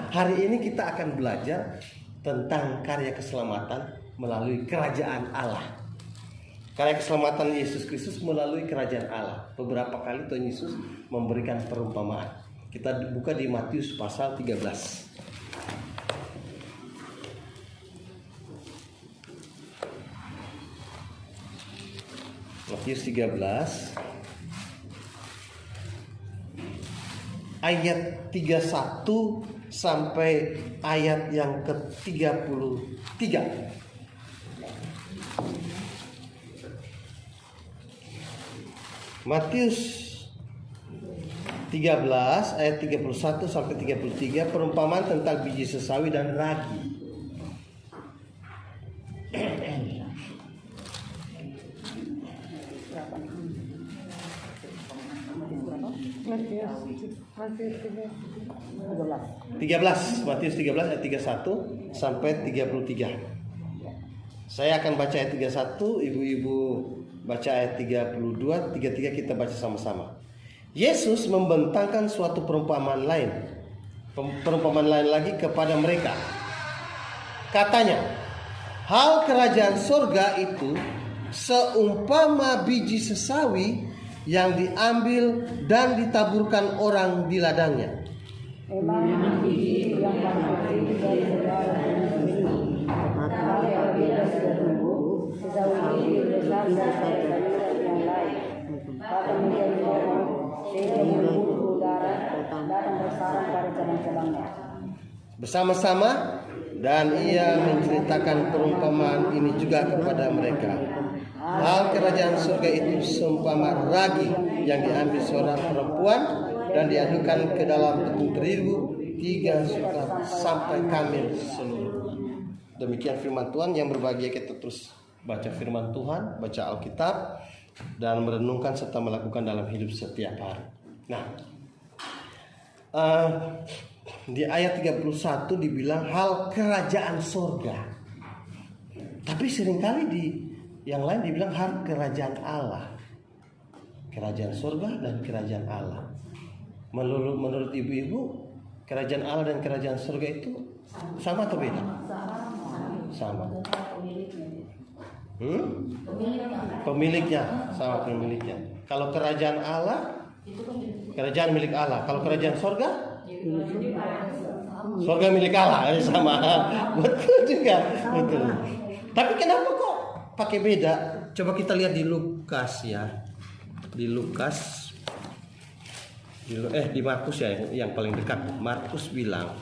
hari ini kita akan belajar tentang karya keselamatan melalui kerajaan Allah. Karya keselamatan Yesus Kristus melalui kerajaan Allah. Beberapa kali Tuhan Yesus memberikan perumpamaan. Kita buka di Matius pasal 13. Matius 13 ayat 31 sampai ayat yang ke-33. Matius 13 ayat 31 sampai 33, perumpamaan tentang biji sesawi dan ragi. Matius 13 ayat 31 sampai 33. Saya akan baca ayat 31, ibu-ibu baca ayat 32, 33 kita baca sama-sama. Yesus membentangkan suatu perumpamaan lain lagi kepada mereka. Katanya, hal kerajaan surga itu seumpama biji sesawi yang diambil dan ditaburkan orang di ladangnya. Memang biji yang paling dari saudara apabila sudah tumbuh, sesawi itu besar dari sayuran yang lain. Kata menjadi pohon sehingga menyebut udara datang bersarang pada cabang-cabangnya. Bersama-sama dan ia menceritakan perumpamaan ini juga kepada mereka. Hal kerajaan surga itu seumpama ragi yang diambil seorang perempuan dan diadukkan ke dalam tepung terigu 3 sukat sampai kamil seluruhnya. Demikian firman Tuhan. Yang berbahagia kita terus baca firman Tuhan, baca Alkitab, dan merenungkan serta melakukan dalam hidup setiap hari. Nah, di ayat 31 dibilang hal kerajaan surga. Tapi seringkali di yang lain dibilang hal kerajaan Allah. Kerajaan surga dan kerajaan Allah. Menurut ibu-ibu, kerajaan Allah dan kerajaan surga itu sama atau beda? Sama. Pemiliknya sama pemiliknya. Kalau kerajaan Allah, kerajaan milik Allah. Kalau kerajaan surga, surga milik Allah. Sama. Betul juga. Betul. Tapi kenapa kok pakai beda? Coba kita lihat di Lukas ya. Di Lukas. Di Markus ya yang paling dekat. Markus bilang.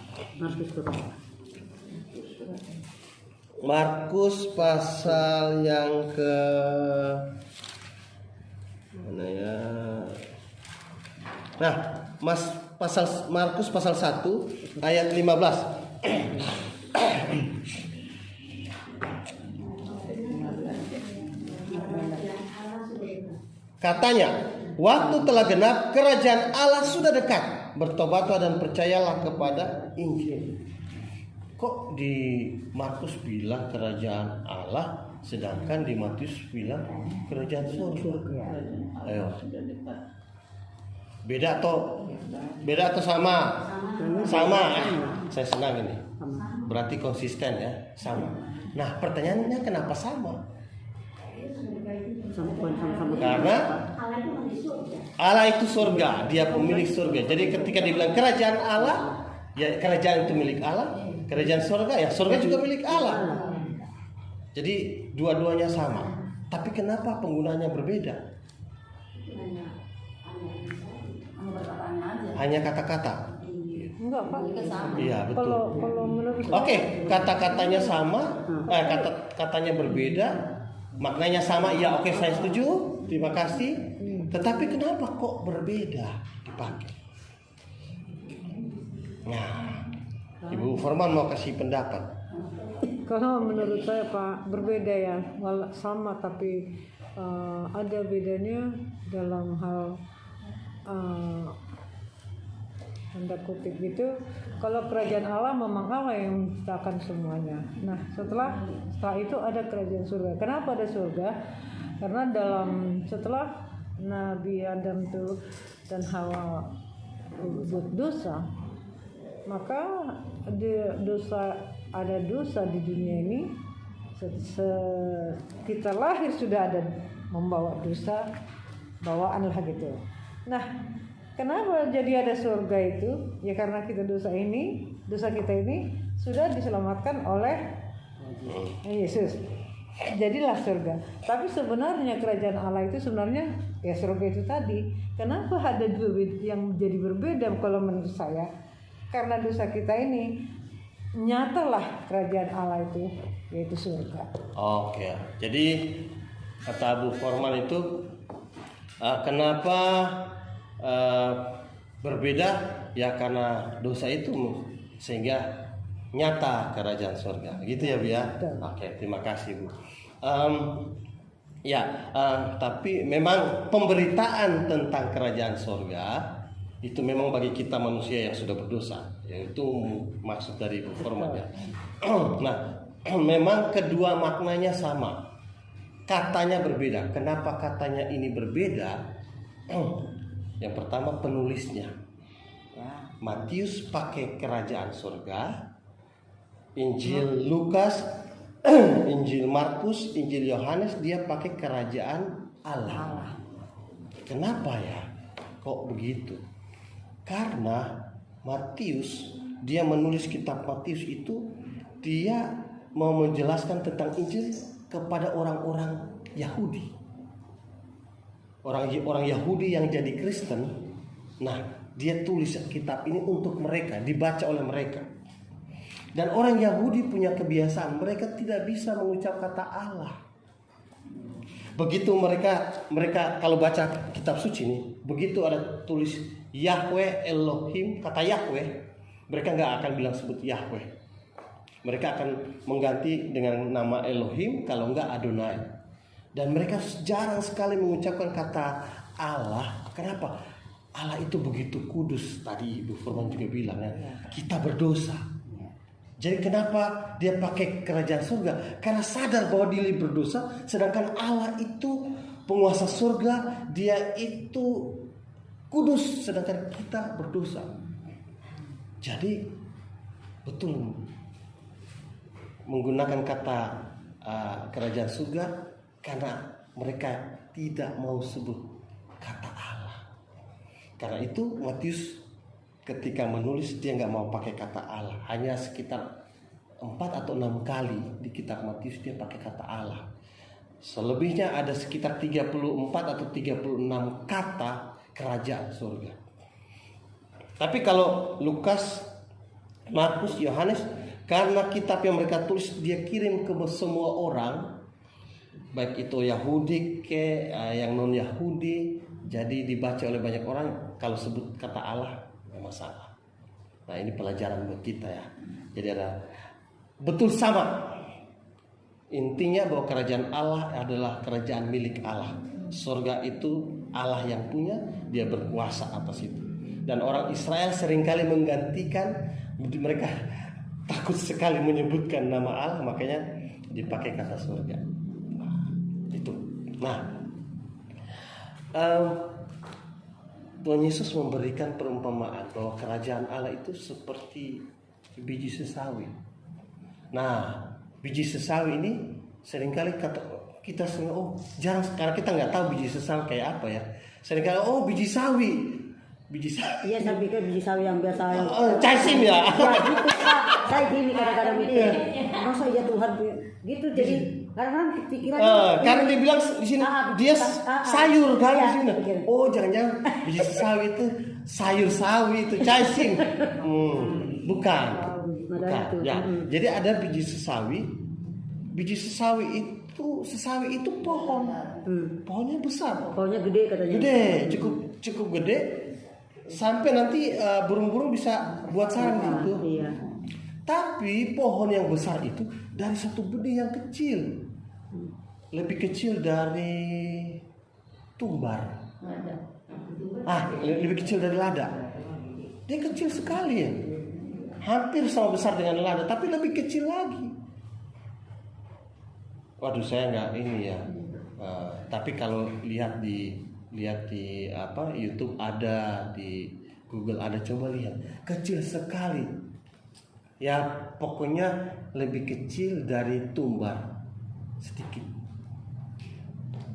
Markus pasal yang ke mana ya? Nah, Markus pasal 1 ayat 15. Katanya, waktu telah genap, kerajaan Allah sudah dekat. Bertobatlah dan percayalah kepada Injil. Kok di Markus bilang kerajaan Allah, sedangkan di Matius bilang kerajaan surga? Ayo. Beda atau sama? Sama. Saya senang ini. Berarti konsisten ya, sama. Nah, pertanyaannya kenapa sama? Karena Allah itu surga, dia pemilik surga. Jadi ketika dibilang kerajaan Allah, ya kerajaan itu milik Allah. Kerajaan surga, ya surga juga milik Allah. Jadi dua-duanya sama. Tapi kenapa penggunaannya berbeda? Hanya kata-kata. Enggak, Pak. Iya, betul. Kalau menurut Oke, kata-katanya sama, katanya berbeda, maknanya sama. Ya, oke, saya setuju. Terima kasih. Tetapi kenapa kok berbeda dipakai? Nah, Ibu Forman mau kasih pendapat. Kalau menurut saya Pak berbeda ya, sama tapi ada bedanya dalam hal tanda kutip gitu. Kalau kerajaan Allah memang Allah yang menciptakan semuanya. Nah setelah itu ada kerajaan surga. Kenapa ada surga? Karena setelah Nabi Adam tuh dan Hawa berbuat dosa, maka ada dosa di dunia ini. Kita lahir sudah ada membawa dosa bawaan lah gitu. Nah, kenapa jadi ada surga itu? Ya karena dosa kita ini sudah diselamatkan oleh Yesus. Jadilah surga. Tapi sebenarnya kerajaan Allah itu sebenarnya ya surga itu tadi. Kenapa ada yang jadi berbeda kalau menurut saya? Karena dosa kita ini nyatalah kerajaan Allah itu yaitu surga. Oke. Jadi kata Bu Forman itu kenapa berbeda? Ya karena dosa itu sehingga nyata kerajaan surga. Gitu ya Bu ya. Oke, terima kasih Bu. Tapi memang pemberitaan tentang kerajaan surga itu memang bagi kita manusia yang sudah berdosa, yaitu maksud dari Bu Forman ya. Nah, memang kedua maknanya sama, katanya berbeda. Kenapa katanya ini berbeda? Yang pertama penulisnya, Matius pakai kerajaan surga, Injil Lukas, Injil Markus, Injil Yohanes dia pakai kerajaan Allah. Kenapa ya? Kok begitu? Karena Matius, dia menulis kitab Matius itu dia mau menjelaskan tentang Injil kepada orang-orang Yahudi. Orang Yahudi yang jadi Kristen. Nah, dia tulis kitab ini untuk mereka, dibaca oleh mereka. Dan orang Yahudi punya kebiasaan, mereka tidak bisa mengucap kata Allah. Begitu mereka kalau baca kitab suci ini, begitu ada tulis Yahweh Elohim, kata Yahweh, mereka nggak akan bilang sebut Yahweh. Mereka akan mengganti dengan nama Elohim, kalau nggak Adonai. Dan mereka jarang sekali mengucapkan kata Allah. Kenapa? Allah itu begitu kudus. Tadi Ibu Forman juga bilang ya, kita berdosa. Jadi kenapa dia pakai kerajaan surga? Karena sadar bahwa dia berdosa, sedangkan Allah itu penguasa surga, dia itu kudus, sedangkan kita berdosa. Jadi betul menggunakan kata kerajaan surga karena mereka tidak mau sebut kata Allah. Karena itu Matius ketika menulis dia nggak mau pakai kata Allah, hanya sekitar 4 atau 6 kali di kitab Matius dia pakai kata Allah. Selebihnya ada sekitar 34 atau 36 kata kerajaan surga. Tapi kalau Lukas, Markus, Yohanes, karena kitab yang mereka tulis dia kirim ke semua orang, baik itu Yahudi ke yang non Yahudi, jadi dibaca oleh banyak orang. Kalau sebut kata Allah masalah. Nah, ini pelajaran buat kita ya. Jadi ada betul sama. Intinya bahwa kerajaan Allah adalah kerajaan milik Allah. Surga itu Allah yang punya, dia berkuasa atas itu. Dan orang Israel seringkali menggantikan, mereka takut sekali menyebutkan nama Allah, makanya dipakai kata surga. Nah, itu. Nah, Tuhan Yesus memberikan perumpamaan bahwa kerajaan Allah itu seperti biji sesawi. Nah, biji sesawi ini seringkali kita sering jarang, karena kita nggak tahu biji sesawi kayak apa ya. Seringkali biji sawi. Iya, saya pikir biji sawi yang biasa. Caisim ya. Ya gitu Pak. Saya gini kadang-kadang mikir, masa ya Tuhan gitu, jadi kadang-kadang pikiran. Karena dia bilang di sini dia sayur kan di sini. Jangan-jangan biji sawi itu sayur sawi itu caisim. Bukan. Ya. Jadi ada biji sesawi. Biji sesawi itu pohon. Pohonnya besar. Pohonnya gede katanya. Gede, cukup gede. Sampai nanti burung-burung bisa buat sarang gitu. Iya. Tapi pohon yang besar itu dari satu benih yang kecil, lebih kecil dari tumbar. Lebih kecil dari lada. Dia kecil sekali ya, hampir sama besar dengan lada, tapi lebih kecil lagi. Waduh, saya nggak ini ya. Tapi kalau lihat di YouTube ada di Google ada, coba lihat, kecil sekali. Ya pokoknya lebih kecil dari tumbar sedikit.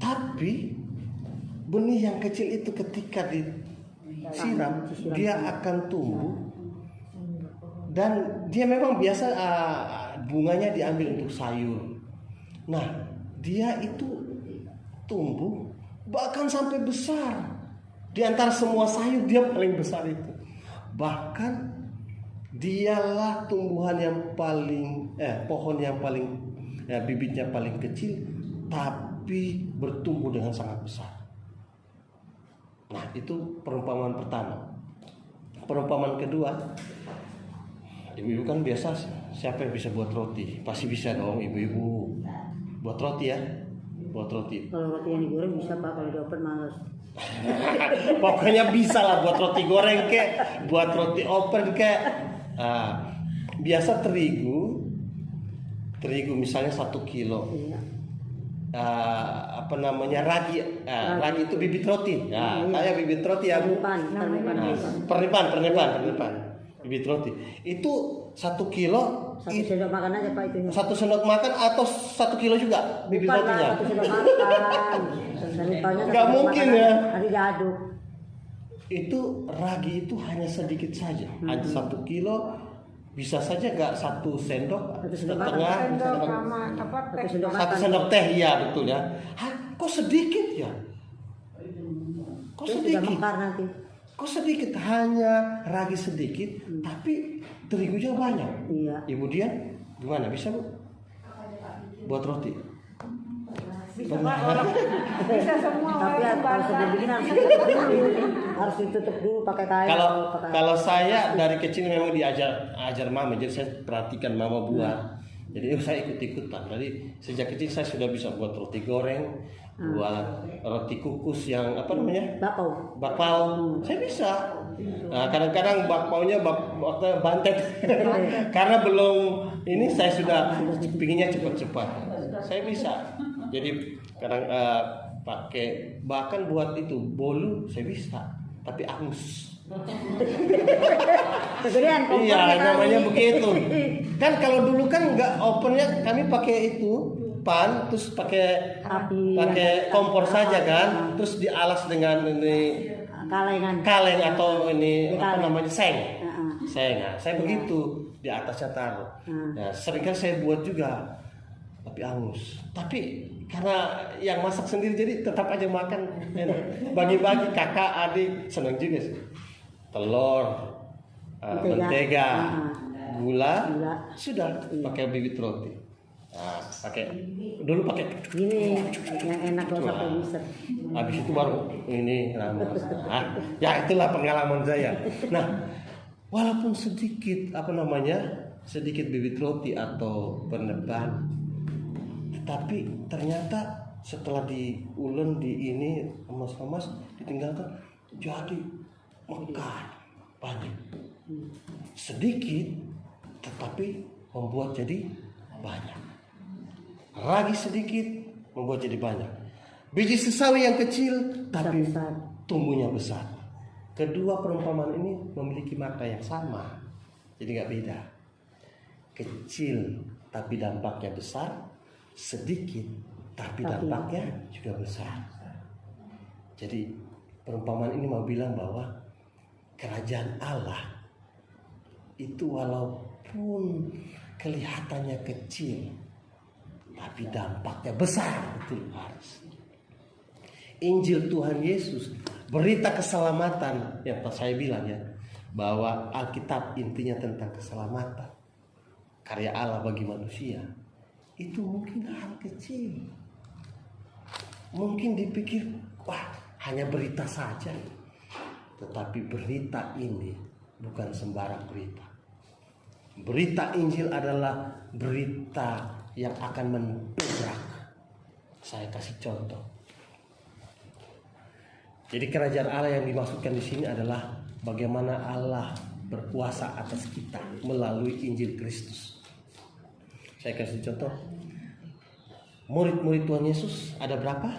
Tapi benih yang kecil itu ketika disiram dia akan tumbuh, dan dia memang biasa bunganya diambil untuk sayur. Nah dia itu tumbuh bahkan sampai besar. Di antara semua sayur dia paling besar itu. Bahkan dialah tumbuhan yang paling pohon yang paling bibitnya paling kecil tapi bertumbuh dengan sangat besar. Nah, itu perumpamaan pertama. Perumpamaan kedua, ibu-ibu kan biasa, siapa yang bisa buat roti? Pasti bisa dong ibu-ibu. Buat roti ya. Buat roti. Kalau roti yang digoreng bisa Pak, kalau diopen males. Pokoknya bisa lah buat roti goreng kek, buat roti open kek. Biasa terigu misalnya 1 kilo. Iya. Ragi itu bibit roti. Kayak bibit roti yang pernipan bibit roti. Itu 1 kilo. 1 sendok makan aja Pak itu. 1 sendok makan atau 1 kilo juga bibit rotinya? 1 sendok makan. Nggak mungkin ya. Nanti diaduk. Itu ragi itu hanya sedikit saja, hanya 1 kilo. Bisa saja nggak 1 sendok, setengah, satu sendok teh, ya betul ya. Kok sedikit ya? Kok sedikit? Nanti. Kok sedikit? Hanya ragi sedikit, tapi terigunya banyak. Iya. Ibu Dian, gimana? Bisa Bu? Buat roti? Bisa Pak, bisa semua. Tapi kalau sebelum bikin harus ditutup dulu pakai kain. Kalau saya dari kecil memang ajar mama, jadi saya perhatikan mama buat. Jadi saya ikut-ikutan. Jadi sejak kecil saya sudah bisa buat roti goreng, buat roti kukus yang bakpao. Saya bisa. Nah, kadang-kadang bakpaunya bantet karena belum ini, saya sudah bikinnya cepat-cepat. Saya bisa. Jadi kadang pakai, bahkan buat itu bolu saya bisa, tapi angus. Iya, namanya begitu. Kan kalau dulu kan nggak opennya, kami pakai itu pan, terus pakai kompor saja kan, terus dialas dengan ini kaleng atau ini apa namanya seng. Saya begitu di atasnya taruh. Nah, seringkali saya buat juga, tapi angus. Tapi karena yang masak sendiri jadi tetap aja makan, bagi-bagi kakak adik senang juga sih. Telur, mentega, gula, sudah pakai bibit roti. Nah, dulu pakai gini yang enak loh sampai bisa. Habis itu baru ini ya itulah pengalaman saya. Nah, walaupun sedikit sedikit bibit roti atau peneban, tapi ternyata setelah diulen ini emas-emas ditinggalkan jadi mekar banyak. Sedikit tetapi membuat jadi banyak. Ragi sedikit membuat jadi banyak. Biji sesawi yang kecil tapi tumbuhnya besar. Kedua perumpamaan ini memiliki makna yang sama, jadi nggak beda. Kecil tapi dampaknya besar, sedikit tapi dampaknya juga besar. Jadi perumpamaan ini mau bilang bahwa kerajaan Allah itu walaupun kelihatannya kecil tapi dampaknya besar, betul harus. Injil Tuhan Yesus, berita keselamatan yang saya bilang ya, bahwa Alkitab intinya tentang keselamatan, karya Allah bagi manusia. Itu mungkin hal kecil, mungkin dipikir hanya berita saja, tetapi berita ini bukan sembarang berita. Berita Injil adalah berita yang akan mendobrak. Saya kasih contoh. Jadi kerajaan Allah yang dimaksudkan di sini adalah bagaimana Allah berkuasa atas kita melalui Injil Kristus. Saya kasih contoh. Murid-murid Tuhan Yesus ada berapa?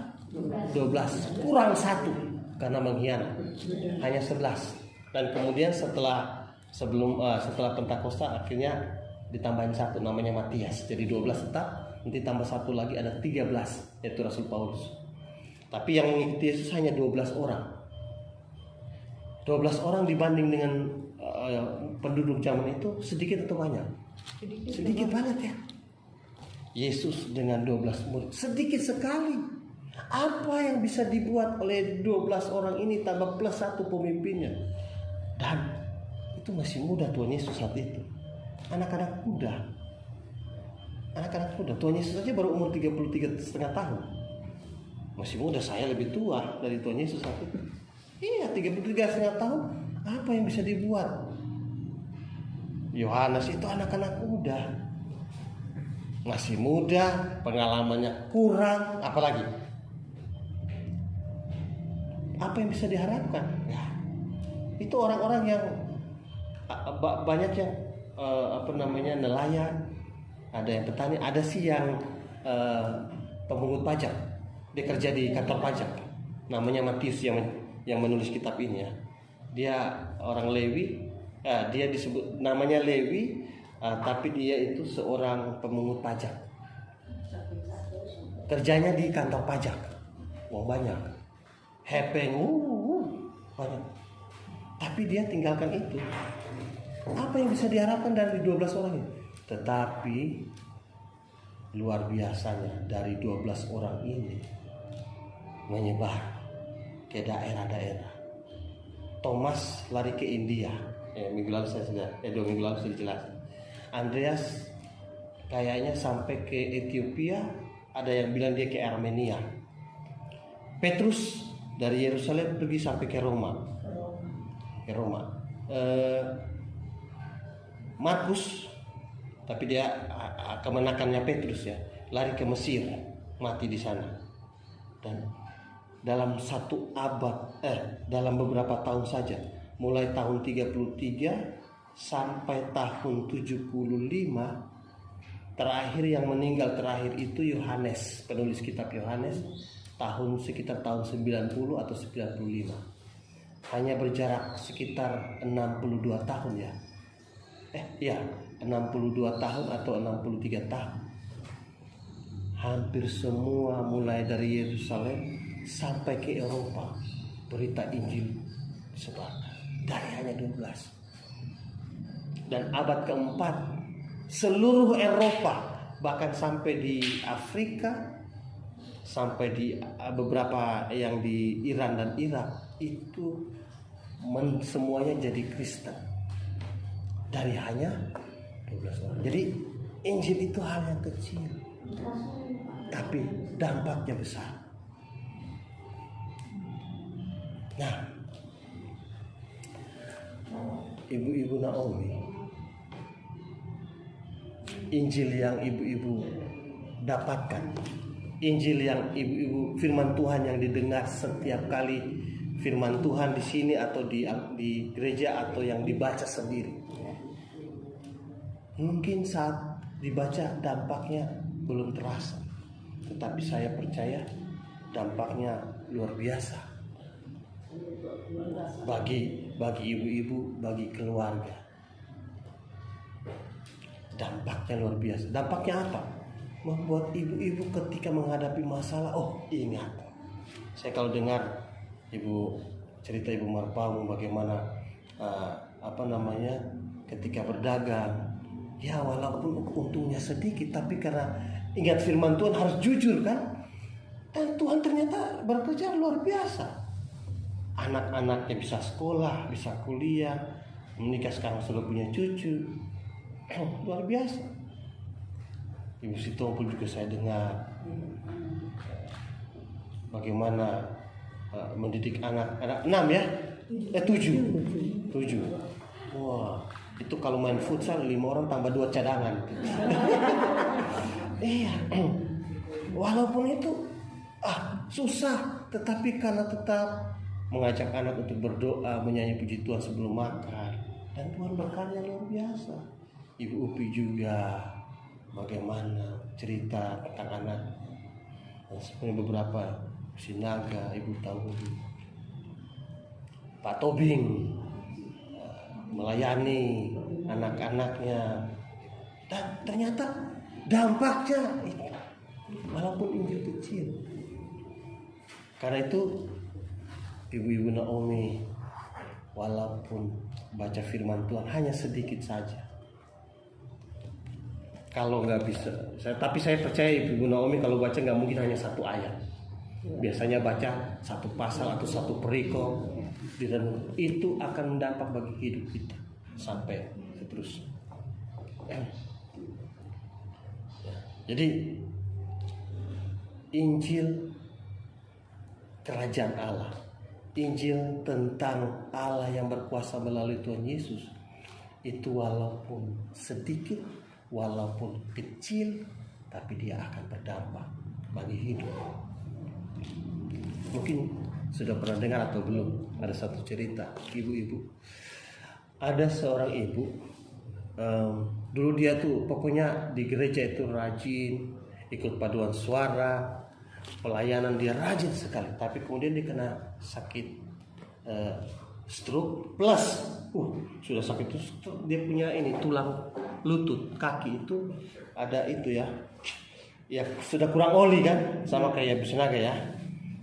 12. Kurang 1 karena mengkhianat. Hanya 11. Dan kemudian setelah Pentakosta akhirnya ditambahin satu namanya Matias. Jadi 12 tetap, nanti tambah satu lagi ada 13 yaitu Rasul Paulus. Tapi yang mengikuti Yesus hanya 12 orang. 12 orang dibanding dengan penduduk zaman itu sedikit atau banyak? Sedikit banget ya. Yesus dengan 12 murid sedikit sekali. Apa yang bisa dibuat oleh 12 orang ini tambah plus satu pemimpinnya? Dan itu masih muda Tuhan Yesus saat itu. Anak-anak muda. Tuhan Yesus saja baru umur 33,5 tahun. Masih muda, saya lebih tua dari Tuhan Yesus saat itu. Iya, 33,5 tahun. Apa yang bisa dibuat? Yohanes itu anak-anak muda. Masih muda, pengalamannya kurang, apalagi? Apa yang bisa diharapkan? Ya, itu orang-orang yang banyak yang nelayan, ada yang petani, ada sih yang pemungut pajak. Dia kerja di kantor pajak. Namanya Matius yang menulis kitab ini ya. Dia orang Lewi, dia disebut namanya Lewi, tapi dia itu seorang pemungut pajak. Kerjanya di kantor pajak. Wah, banyak. Hepeng, banyak. Tapi dia tinggalkan itu. Apa yang bisa diharapkan dari 12 orang ini? Tetapi luar biasanya dari 12 orang ini menyebar ke daerah-daerah. Thomas lari ke India. Minggu lalu saya sudah 2 minggu lalu sudah jelas. Andreas kayaknya sampai ke Ethiopia, ada yang bilang dia ke Armenia. Petrus dari Yerusalem pergi sampai ke Roma. Markus, tapi dia kemenakannya Petrus ya, lari ke Mesir, mati di sana. Dan dalam satu abad, dalam beberapa tahun saja, mulai tahun 33 sampai tahun 75, terakhir yang meninggal terakhir itu Yohanes, penulis kitab Yohanes, sekitar tahun 90 atau 95. Hanya berjarak sekitar 62 tahun ya. 62 tahun atau 63 tahun. Hampir semua mulai dari Yerusalem sampai ke Eropa, berita Injil disebarkan dari hanya 12. Dan abad keempat seluruh Eropa, bahkan sampai di Afrika, sampai di beberapa yang di Iran dan Irak, itu semuanya jadi Kristen dari hanya 12 orang. Jadi Injil itu hal yang kecil, tapi dampaknya besar. Nah, ibu-ibu Naomi, Injil yang ibu-ibu dapatkan, Injil yang ibu-ibu, firman Tuhan yang didengar setiap kali firman Tuhan di sini atau di gereja atau yang dibaca sendiri. Mungkin saat dibaca dampaknya belum terasa, tetapi saya percaya dampaknya luar biasa bagi ibu-ibu, bagi keluarga. Dampaknya luar biasa. Dampaknya apa? Membuat ibu-ibu ketika menghadapi masalah, ingat. Saya kalau dengar cerita Ibu Marpaung bagaimana ketika berdagang, ya walaupun untungnya sedikit, tapi karena ingat firman Tuhan harus jujur kan, dan Tuhan ternyata bekerja luar biasa. Anak-anaknya bisa sekolah, bisa kuliah, menikah sekarang sudah punya cucu, luar biasa. Ibu Sitompul juga saya dengar bagaimana mendidik anak-anak 6 ya, 7. Wah, itu kalau main futsal 5 orang tambah 2 cadangan. Iya, walaupun itu susah, tetapi karena tetap mengajak anak untuk berdoa, menyanyi puji Tuhan sebelum makan, dan Tuhan berkarya luar biasa. Ibu Upi juga bagaimana cerita tentang anak, dan sebenarnya beberapa Sinaga, Ibu tahu, Pak Tobing melayani anak-anaknya, dan ternyata dampaknya itu, walaupun Injil kecil. Karena itu ibu-ibu Naomi walaupun baca firman Tuhan hanya sedikit saja, kalau nggak bisa, tapi saya percaya ibu Naomi kalau baca nggak mungkin hanya satu ayat. Biasanya baca satu pasal atau satu perikop, dan itu akan mendampak bagi hidup kita sampai seterusnya. Jadi Injil kerajaan Allah, Injil tentang Allah yang berkuasa melalui Tuhan Yesus, itu walaupun sedikit, walaupun kecil, tapi dia akan berdampak bagi hidup. Mungkin sudah pernah dengar atau belum, ada satu cerita ibu-ibu. Ada seorang ibu, dulu dia tuh pokoknya di gereja itu rajin, ikut paduan suara, pelayanan dia rajin sekali. Tapi kemudian dia kena sakit stroke plus, sudah sakit itu dia punya ini tulang lutut kaki itu ada itu ya sudah kurang oli kan, sama kayak Ibu Sinaga ya.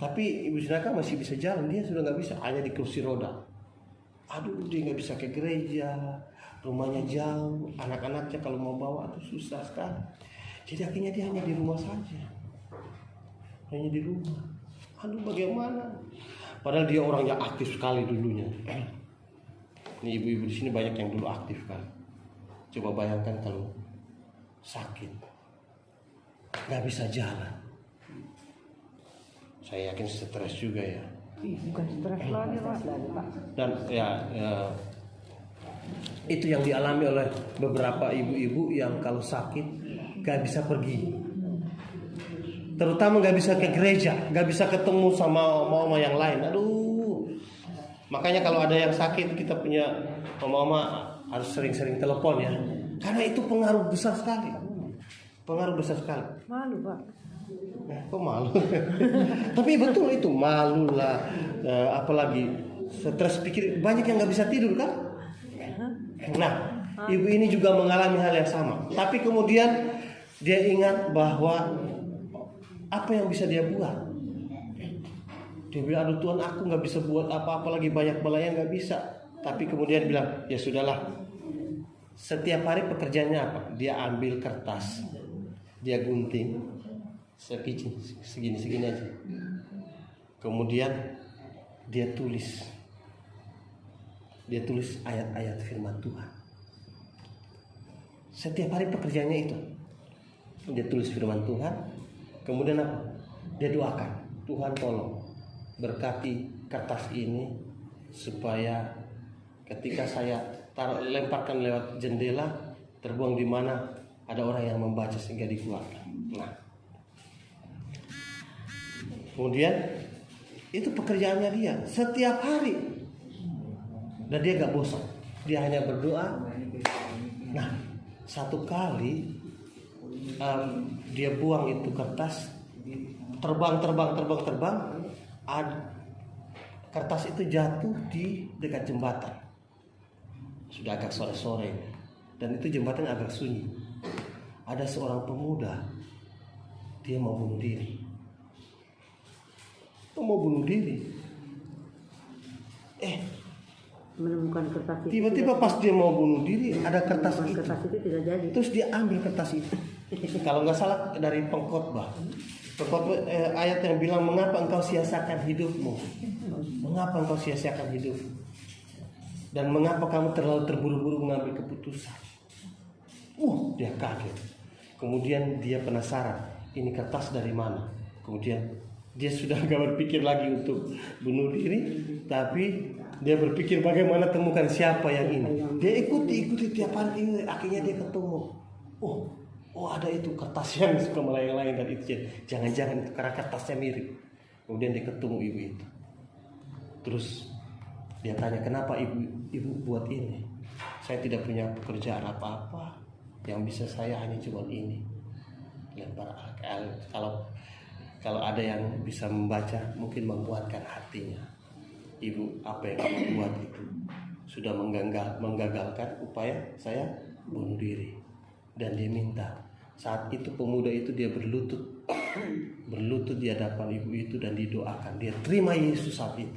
Tapi Ibu Sinaga masih bisa jalan, dia sudah nggak bisa, hanya di kursi roda. Aduh, dia nggak bisa ke gereja, rumahnya jauh, anak-anaknya kalau mau bawa itu susah sekali. Jadi akhirnya dia hanya di rumah saja, hanya di rumah. Aduh, bagaimana? Padahal dia orang yang aktif sekali dulunya. Ini ibu-ibu di sini banyak yang dulu aktif kan. Coba bayangkan kalau sakit, nggak bisa jalan. Saya yakin stres juga ya. Bukan stres lagi Pak. Dan ya, itu yang dialami oleh beberapa ibu-ibu yang kalau sakit nggak bisa pergi. Terutama nggak bisa ke gereja, nggak bisa ketemu sama mama yang lain. Aduh, makanya kalau ada yang sakit kita punya mama harus sering-sering telepon ya, karena itu pengaruh besar sekali. Pengaruh besar sekali. Malu Pak. Kok malu? Tapi betul itu malu lah. Apalagi stres pikir, banyak yang nggak bisa tidur kan? Nah, ibu ini juga mengalami hal yang sama. Tapi kemudian dia ingat bahwa apa yang bisa dia buat? Dia bilang, aduh Tuhan, aku nggak bisa buat apa-apa lagi, banyak belayan nggak bisa. Tapi kemudian bilang, ya sudahlah. Setiap hari pekerjaannya apa? Dia ambil kertas, dia gunting segini aja. Kemudian dia tulis ayat-ayat firman Tuhan. Setiap hari pekerjaannya itu, dia tulis firman Tuhan. Kemudian apa? Dia doakan, Tuhan tolong berkati kertas ini supaya ketika saya lemparkan lewat jendela, terbuang di mana ada orang yang membaca sehingga dikeluarkan. Nah, kemudian itu pekerjaannya dia setiap hari, dan dia gak bosan, dia hanya berdoa. Nah, satu kali dia buang itu kertas, terbang. Kertas itu jatuh di dekat jembatan. Sudah agak sore-sore, dan itu jembatan agak sunyi. Ada seorang pemuda, dia mau bunuh diri. Menemukan kertas itu. Tiba-tiba pas dia mau bunuh diri, ada kertas itu. Kertas itu tidak jadi. Terus dia ambil kertas itu. Kalau nggak salah dari Pengkhotbah. Ayat yang bilang, mengapa engkau sia-siakan hidupmu? Mengapa engkau sia-siakan hidupmu? Dan mengapa kamu terlalu terburu-buru mengambil keputusan? Dia kaget. Kemudian dia penasaran, ini kertas dari mana? Kemudian dia sudah gak berpikir lagi untuk bunuh diri, tapi dia berpikir bagaimana temukan siapa yang ini. Dia ikuti tiap hari, akhirnya dia ketemu. Ada itu kertas yang suka melayang-layang, dan itu jangan-jangan itu karena kertasnya mirip. Kemudian dia ketemu ibu itu. Terus dia tanya, kenapa ibu buat ini? Saya tidak punya pekerjaan apa-apa, yang bisa saya hanya cuma ini. Kalau ada yang bisa membaca, mungkin menguatkan hatinya. Ibu, apa yang kamu buat itu sudah menggagalkan upaya saya bunuh diri. Dan dia minta. Saat itu pemuda itu dia berlutut di hadapan ibu itu dan didoakan. Dia terima Yesus saat itu.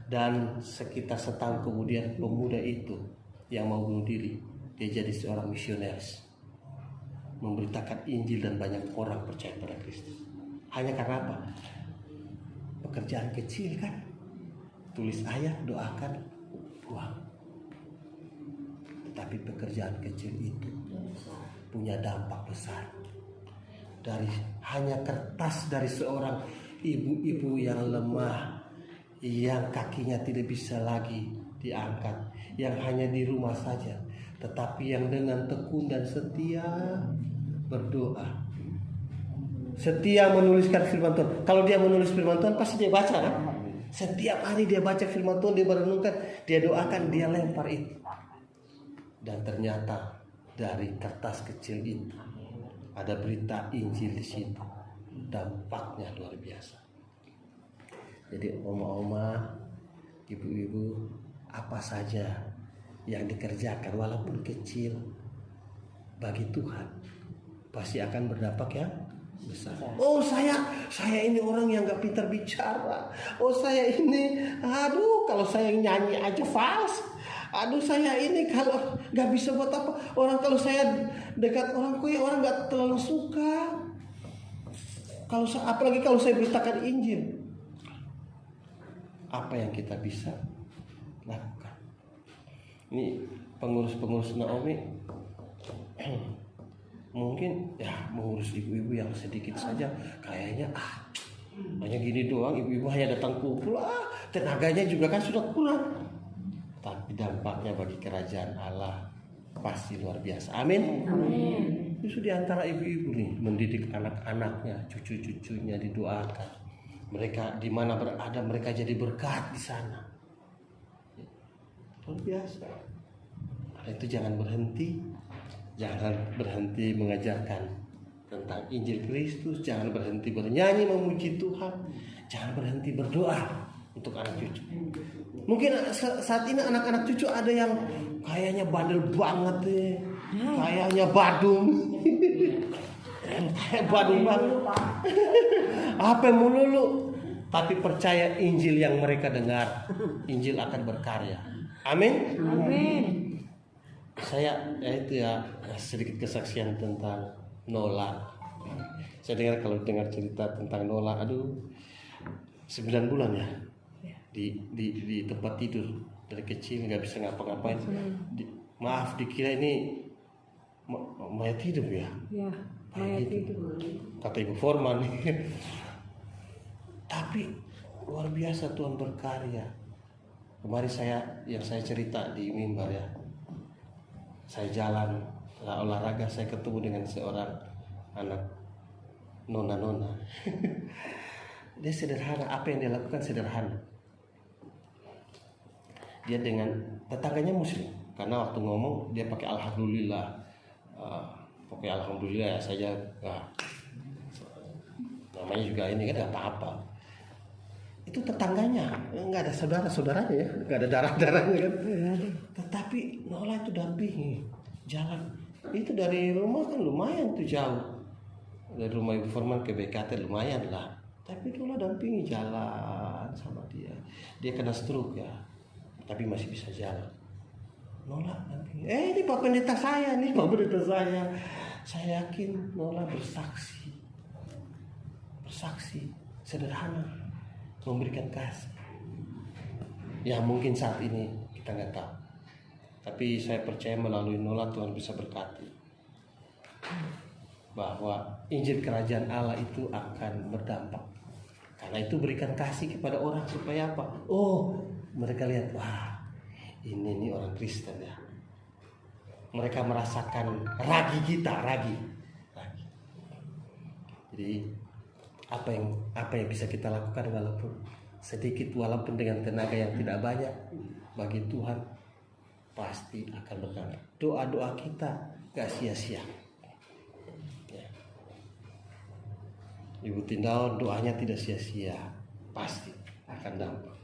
Dan sekitar setahun kemudian pemuda itu yang mau bunuh diri, dia jadi seorang misionaris, memberitakan Injil dan banyak orang percaya pada Kristus. Hanya karena apa? Pekerjaan kecil kan, tulis ayat, doakan, buang. Tetapi pekerjaan kecil itu punya dampak besar. Dari hanya kertas dari seorang ibu-ibu yang lemah, yang kakinya tidak bisa lagi diangkat, yang hanya di rumah saja, tetapi yang dengan tekun dan setia berdoa, setia menuliskan firman Tuhan. Kalau dia menulis firman Tuhan pasti dia baca kan? Setiap hari dia baca firman Tuhan, dia merenungkan, dia doakan, dia lempar itu. Dan ternyata dari kertas kecil itu ada berita Injil di situ. Dampaknya luar biasa. Jadi oma-oma, ibu-ibu, apa saja yang dikerjakan walaupun kecil bagi Tuhan pasti akan berdampak yang besar. Oh saya ini orang yang gak pintar bicara. Oh saya ini, kalau saya nyanyi aja fals. Saya ini kalau gak bisa buat apa. Kalau saya dekat orang orang gak terlalu suka. Apalagi kalau saya beritakan Injil. Apa yang kita bisa lakukan? Ini pengurus-pengurus Naomi mungkin ya mengurus ibu-ibu yang sedikit saja kayaknya hanya gini doang, ibu-ibu hanya datang kumpul, tenaganya juga kan sudah kurang. Tapi dampaknya bagi kerajaan Allah pasti luar biasa. Amin. Amin. Justru di antara ibu-ibu nih mendidik anak-anaknya, cucu-cucunya, didoakan. Mereka di mana berada mereka jadi berkat di sana. Luar biasa. Itu jangan berhenti mengajarkan tentang Injil Kristus, jangan berhenti bernyanyi memuji Tuhan, jangan berhenti berdoa untuk anak cucu. Mungkin saat ini anak-anak cucu ada yang kayaknya bandel banget deh, kayaknya badung, kayak badung banget. Apa yang melulu? Tapi percaya Injil yang mereka dengar, Injil akan berkarya. Amin. Amin. Saya sedikit kesaksian tentang Nola. Saya kalau dengar cerita tentang Nola, 9 bulan ya di tempat tidur dari kecil nggak bisa ngapa-ngapain. Dikira ini mayat hidup ya. Ya, mayat hidup. Kata Ibu Forman. Tapi luar biasa Tuhan berkarya. Kemarin saya cerita di mimbar ya. Saya jalan olahraga, saya ketemu dengan seorang anak nona. Dia sederhana, apa yang dia lakukan sederhana. Dia dengan tetangganya muslim, karena waktu ngomong dia pakai alhamdulillah. Alhamdulillah ya saja. Namanya juga ini kan apa-apa. Itu tetangganya, nggak ada saudara-saudaranya ya, nggak ada darah-darahnya kan. Tetapi Nola itu dampingi jalan. Itu dari rumah kan lumayan tuh jauh. Dari rumah Ibu Forman ke BKT lumayan lah. Tapi Nola dampingi jalan sama dia. Dia kena stroke ya, tapi masih bisa jalan. Nola dampingi. Ini Pak Pendeta saya nih, Pak Pendeta saya. Saya yakin Nola bersaksi sederhana, memberikan kasih. Ya mungkin saat ini kita nggak tahu, tapi saya percaya melalui Nola Tuhan bisa berkati bahwa Injil Kerajaan Allah itu akan berdampak. Karena itu berikan kasih kepada orang supaya apa? Oh, mereka lihat, wah ini nih orang Kristen ya. Mereka merasakan ragi kita, ragi. Jadi apa yang bisa kita lakukan walaupun sedikit, walaupun dengan tenaga yang tidak banyak, bagi Tuhan pasti akan berdampak. Doa-doa kita gak sia-sia ya. Ibu Tindaun doanya tidak sia-sia, pasti akan dampak.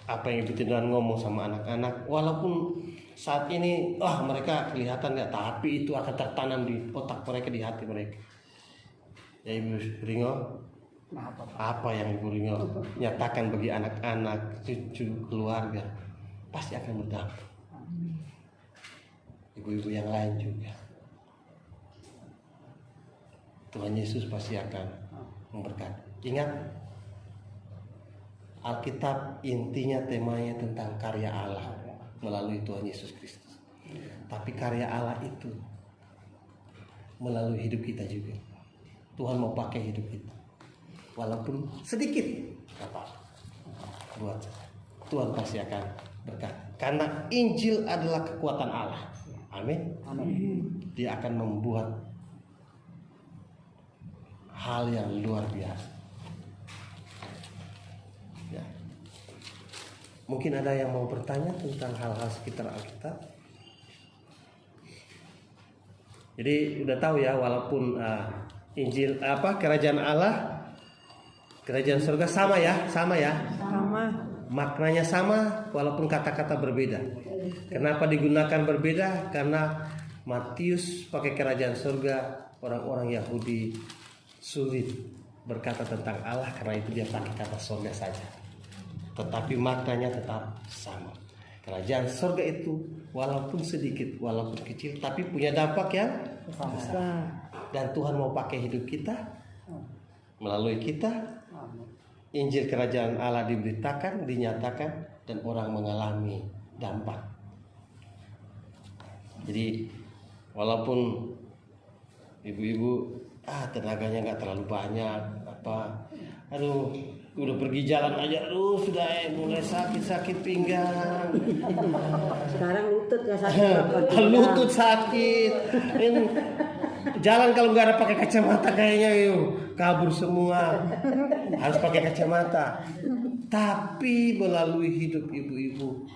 apa yang Ibu Tindran ngomong sama anak-anak, walaupun saat ini mereka kelihatan nggak, tapi itu akan tertanam di otak mereka, di hati mereka. Ya Ibu Ringo, apa yang Ibu Ringo nyatakan bagi anak-anak, cucu, keluarga, pasti akan berdampak. Ibu-ibu yang lain juga, Tuhan Yesus pasti akan memberkati. Ingat, Alkitab intinya temanya tentang karya Allah melalui Tuhan Yesus Kristus. Tapi karya Allah itu melalui hidup kita juga. Tuhan mau pakai hidup kita, walaupun sedikit apa buat Tuhan pasti akan berkat. Karena Injil adalah kekuatan Allah. Amin. Dia akan membuat hal yang luar biasa. Ya. Mungkin ada yang mau bertanya tentang hal-hal sekitar Alkitab. Jadi udah tahu ya, walaupun Injil kerajaan Allah, kerajaan surga sama ya. Sama. Maknanya sama walaupun kata-kata berbeda. Kenapa digunakan berbeda? Karena Matius pakai kerajaan surga, orang-orang Yahudi sulit berkata tentang Allah, karena itu dia pakai kata surga saja. Tetapi maknanya tetap sama. Kerajaan surga itu walaupun sedikit, walaupun kecil, tapi punya dampak yang besar. Dan Tuhan mau pakai hidup kita, melalui kita, Injil kerajaan Allah diberitakan, dinyatakan, dan orang mengalami dampak. Jadi walaupun ibu-ibu tenaganya nggak terlalu banyak, udah pergi jalan aja, sudah mulai sakit pinggang. Sekarang lutut ya sakit. Lutut sakit. Jalan kalau nggak ada pakai kacamata kayaknya kabur semua. Harus pakai kacamata. Tapi melalui hidup ibu-ibu,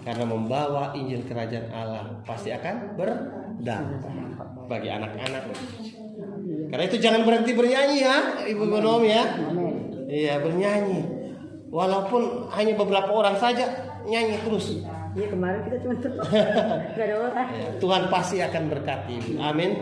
karena membawa Injil kerajaan Allah, pasti akan berdampak bagi anak-anak. Karena itu jangan berhenti bernyanyi ya, Ibu Bonom ya. Iya, bernyanyi. Walaupun hanya beberapa orang saja, nyanyi terus. Iya, kemarin kita cuma nggak ada orang. Tuhan pasti akan berkati. Amin.